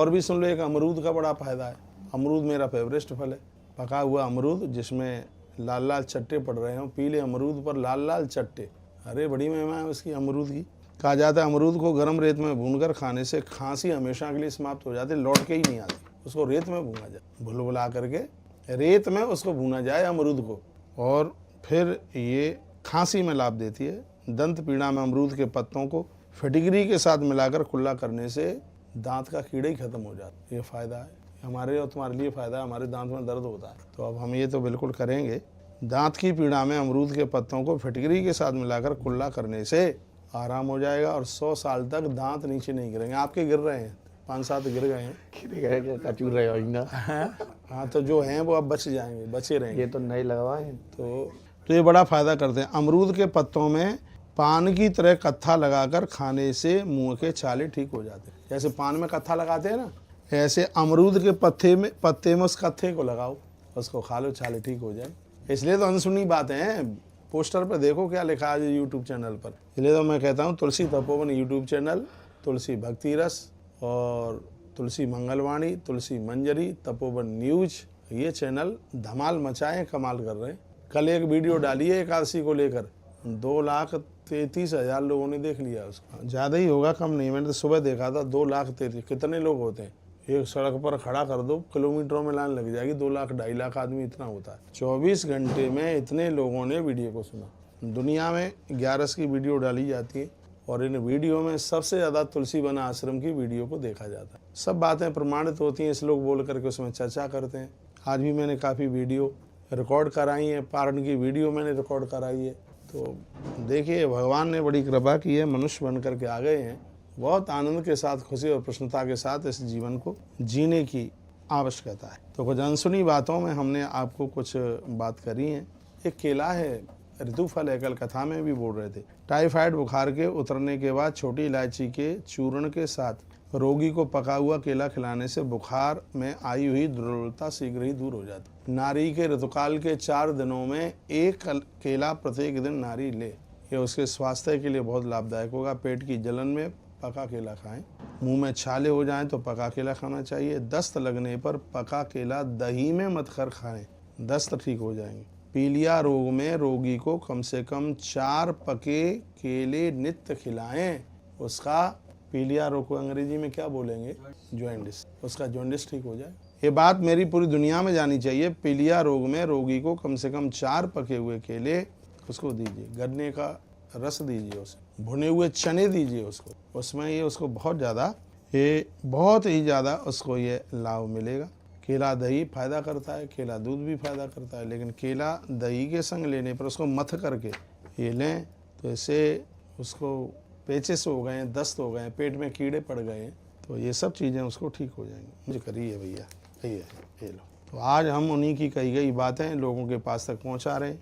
और भी सुन लो, एक अमरूद का बड़ा फायदा है। अमरूद मेरा फेवरेट फल है। पका हुआ अमरूद जिसमें लाल लाल चट्टे पड़ रहे हों, पीले अमरूद पर लाल लाल चट्टे, अरे बड़ी महिमा है उसकी अमरूद की। कहा जाता है अमरूद को गर्म रेत में भूनकर खाने से खांसी हमेशा के लिए समाप्त हो जाती है, लौट के ही नहीं आती। उसको रेत में भूना जाए, भुला करके रेत में उसको भूना जाए अमरूद को, और फिर ये खांसी में लाभ देती है। दंत पीड़ा में अमरूद के पत्तों को फिटकरी के साथ मिलाकर कुल्ला करने से दांत का कीड़ा ही खत्म हो जाता है। ये फ़ायदा है हमारे और तुम्हारे लिए फ़ायदा है। हमारे दांत में दर्द होता है तो अब हम ये तो बिल्कुल करेंगे। दांत की पीड़ा में अमरूद के पत्तों को फिटकरी के साथ मिलाकर कुल्ला करने से आराम हो जाएगा और 100 साल तक दांत नीचे नहीं गिरेंगे। आपके गिर रहे हैं, 5-7 गिर गए हैं, कचूर रहे हो ना। हाँ तो जो हैं वो अब बच जाएंगे, बचे रहेंगे। ये तो नहीं लगवाए तो ये बड़ा फ़ायदा करते हैं। अमरूद के पत्तों में पान की तरह कत्था लगाकर खाने से मुंह के छाले ठीक हो जाते हैं। जैसे पान में कत्था लगाते हैं ना, ऐसे अमरूद के पत्ते में उस कत्थे को लगाओ, उसको खा लो, छाले ठीक हो जाए। इसलिए तो अनसुनी बातें हैं। पोस्टर पर देखो क्या लिखा है यूट्यूब चैनल पर। इसलिए तो मैं कहता हूँ तुलसी तपोवन यूट्यूब चैनल, तुलसी भक्ति रस और तुलसी मंगलवाणी, तुलसी मंजरी, तपोवन न्यूज, ये चैनल धमाल मचाए, कमाल कर रहे हैं। कल एक वीडियो डाली है एकादशी को लेकर, 2,33,000 लोगों ने देख लिया उसको। ज़्यादा ही होगा, कम नहीं। मैंने तो सुबह देखा था 2,33,000। कितने लोग होते हैं? एक सड़क पर खड़ा कर दो, किलोमीटरों में लाइन लग जाएगी। 2 लाख 2.5 लाख आदमी इतना होता है। 24 घंटे में इतने लोगों ने वीडियो को सुना। दुनिया में 11 की वीडियो डाली जाती है और इन वीडियो में सबसे ज़्यादा तुलसी वन आश्रम की वीडियो को देखा जाता है। सब बातें प्रमाणित होती हैं, इस लोग बोल करके उसमें चर्चा करते हैं। आज भी मैंने काफ़ी वीडियो रिकॉर्ड कराई है, पारण की वीडियो मैंने रिकॉर्ड कराई है। तो देखिए भगवान ने बड़ी कृपा की है, मनुष्य बन करके आ गए हैं। बहुत आनंद के साथ, खुशी और प्रसन्नता के साथ इस जीवन को जीने की आवश्यकता है। तो कुछ अनसुनी बातों में हमने आपको कुछ बात करी है। एक केला है, ऋतु फल है, कल कथा में भी बोल रहे थे। टाइफाइड बुखार के उतरने के बाद छोटी इलायची के चूर्ण के साथ रोगी को पका हुआ केला खिलाने से बुखार में आई हुई दुर्बलता शीघ्र ही दूर हो जाती। नारी के ऋतुकाल के 4 दिनों में एक केला प्रत्येक दिन नारी ले, ये उसके स्वास्थ्य के लिए बहुत लाभदायक होगा। पेट की जलन में पका केला खाएं। मुंह में छाले हो जाएं तो पका केला खाना चाहिए। दस्त लगने पर पका केला दही में मत कर खाएं, दस्त ठीक हो जाएंगे। पीलिया रोग में रोगी को कम से कम 4 पके केले नित्य खिलाएं। उसका पीलिया रोग को अंग्रेजी में क्या बोलेंगे? जॉन्डिस। उसका जॉन्डिस ठीक हो जाए। ये बात मेरी पूरी दुनिया में जानी चाहिए। पीलिया रोग में रोगी को कम से कम 4 पके हुए केले उसको दीजिए। गन्ने का रस दीजिए, उसे भुने हुए चने दीजिए उसको, उसमें ये उसको बहुत ही ज़्यादा उसको ये लाभ मिलेगा। केला दही फायदा करता है, केला दूध भी फायदा करता है, लेकिन केला दही के संग लेने पर उसको मथ करके ये लें तो इससे उसको पेचिस हो गए, दस्त हो गए, पेट में कीड़े पड़ गए, तो ये सब चीज़ें उसको ठीक हो जाएंगी। मुझे करिए भैया, ये लो। तो आज हम उन्हीं की कही गई बातें लोगों के पास तक पहुंचा रहे हैं।